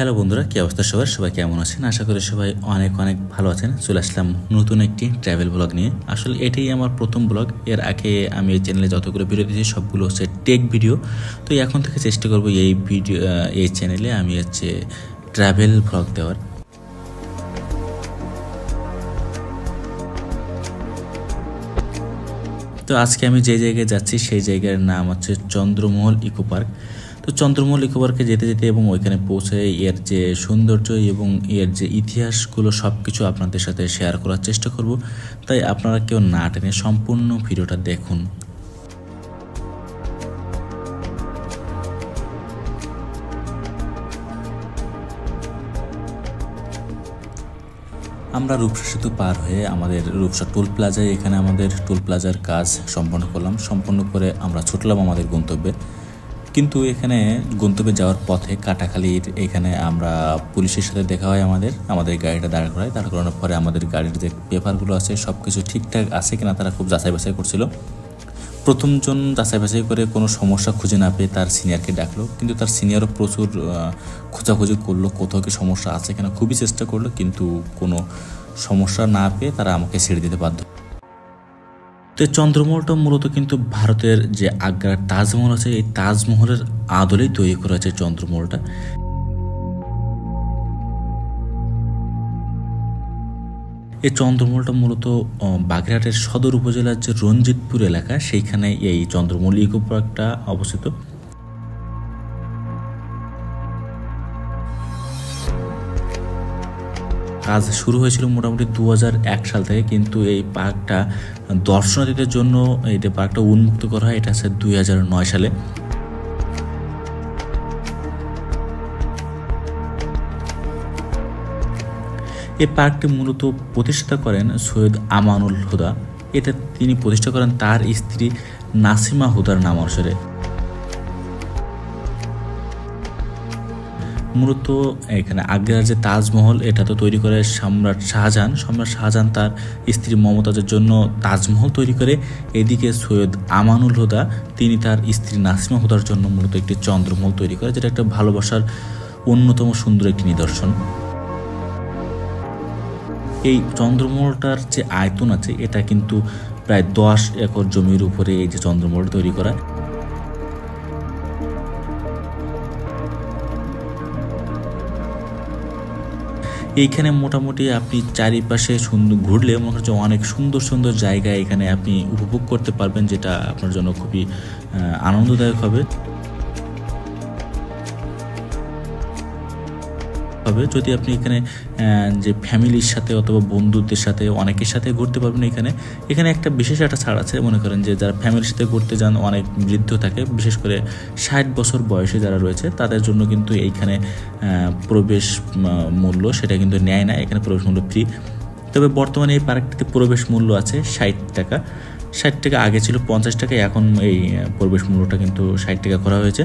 Hello বন্ধুরা, কি অবস্থা সবার? সবাই কেমন আছেন? আশা করি সবাই অনেক অনেক ভালো আছেন। চলে আসলাম নতুন একটি ট্রাভেল ব্লগ নিয়ে। আসলে এটাই আমার প্রথম ব্লগ। এর আগে আমি এই চ্যানেলে যতগুলো ভিডিও দিয়েছি সবগুলো হচ্ছে টেক ভিডিও। তো এখন থেকে চেষ্টা করব এই চ্যানেলে আমি হচ্ছে ট্রাভেল ব্লগ দেওয়ার। তো আজকে আমি যে জায়গায় যাচ্ছি সেই জায়গার নাম হচ্ছে চন্দ্রমহল ইকো পার্ক। তো চন্দ্রমহল ইকো পার্কে যেতে যেতে এবং ওইখানে পৌঁছে এর যে সৌন্দর্য এবং এর যে ইতিহাসগুলো সব কিছু আপনাদের সাথে শেয়ার করার চেষ্টা করব। তাই আপনারা কেউ না টেনে সম্পূর্ণ ভিডিওটা দেখুন। আমরা রূপসা সেতু পার হয়ে আমাদের রূপসা টোল প্লাজায় এখানে আমাদের টোল প্লাজার কাজ সম্পন্ন করলাম। সম্পন্ন করে আমরা ছুটলাম আমাদের গন্তব্যে। কিন্তু এখানে গন্তব্যে যাওয়ার পথে কাটাখালীর এখানে আমরা পুলিশের সাথে দেখা হয়। আমাদের গাড়িটা দাঁড় করানোর পরে আমাদের গাড়ির যে পেপারগুলো আছে সব কিছু ঠিকঠাক আছে কিনা তারা খুব যাচাই বাছাই করছিল। প্রথমজন যাচাই বাছাই করে কোনো সমস্যা খুঁজে না পেয়ে তার সিনিয়রকে ডাকলো, কিন্তু তার সিনিয়রও প্রচুর খোঁজাখুঁজি করলো কোথাও কি সমস্যা আছে কিনা, খুবই চেষ্টা করলো, কিন্তু কোনো সমস্যা না পেয়ে তারা আমাকে ছেড়ে দিতে বাধ্য। তো চন্দ্রমহলটা মূলত কিন্তু ভারতের যে আগ্রার তাজমহল আছে এই তাজমহলের আদলেই তৈরি করা হয়েছে চন্দ্রমহলটা। এই চন্দ্রমহলটা মূলত বাগেরহাটের সদর উপজেলার যে রঞ্জিতপুর এলাকা সেইখানে এই চন্দ্রমহল ইকো পার্কটা অবস্থিত। কাজ শুরু হয়েছিল মোটামুটি 2001 সাল থেকে, কিন্তু এই পার্কটা দর্শনার্থীদের জন্য এই পার্কটা উন্মুক্ত করা হয় এটা হচ্ছে 2009 সালে। এই পার্কটি মূলত প্রতিষ্ঠা করেন সৈয়দ আমানুল হুদা। এটা তিনি প্রতিষ্ঠা করেন তার স্ত্রী নাসিমা হুদার নাম অনুসারে। মূলত এখানে আগ্রার যে তাজমহল এটা তো তৈরি করে সম্রাট শাহজাহান তার স্ত্রী মমতাজের জন্য তাজমহল তৈরি করে। এদিকে সৈয়দ আমানুল হুদা তিনি তার স্ত্রী নাসিমা হুদার জন্য মূলত একটি চন্দ্রমহল তৈরি করে, যেটা একটা ভালোবাসার অন্যতম সুন্দর একটি নিদর্শন। এই চন্দ্রমহলটার যে আয়তন আছে এটা কিন্তু প্রায় 10 একর জমির উপরে এই যে চন্দ্রমহল তৈরি করা। এইখানে মোটামুটি আপনি চারিপাশে ঘুরলে মনে হচ্ছে অনেক সুন্দর সুন্দর জায়গা এখানে আপনি উপভোগ করতে পারবেন, যেটা আপনার জন্য খুবই আনন্দদায়ক হবে। যদি আপনি এখানে যে ফ্যামিলির সাথে অথবা বন্ধুদের সাথে অনেকের সাথে ঘুরতে পারবেন। এখানে একটা বিশেষ একটা ছাড় আছে। মনে করেন যে যারা ফ্যামিলির সাথে ঘুরতে যান, অনেক বৃদ্ধ থাকে, বিশেষ করে 60 বছর বয়সে যারা রয়েছে তাদের জন্য কিন্তু এইখানে প্রবেশ মূল্য সেটা কিন্তু নেয় না, এখানে প্রবেশ মূল্য ফ্রি। তবে বর্তমানে এই পার্কটিতে প্রবেশ মূল্য আছে 60 টাকা। 60 টাকা আগে ছিল 50 টাকা, এখন এই প্রবেশ মূল্যটা কিন্তু 60 টাকা করা হয়েছে।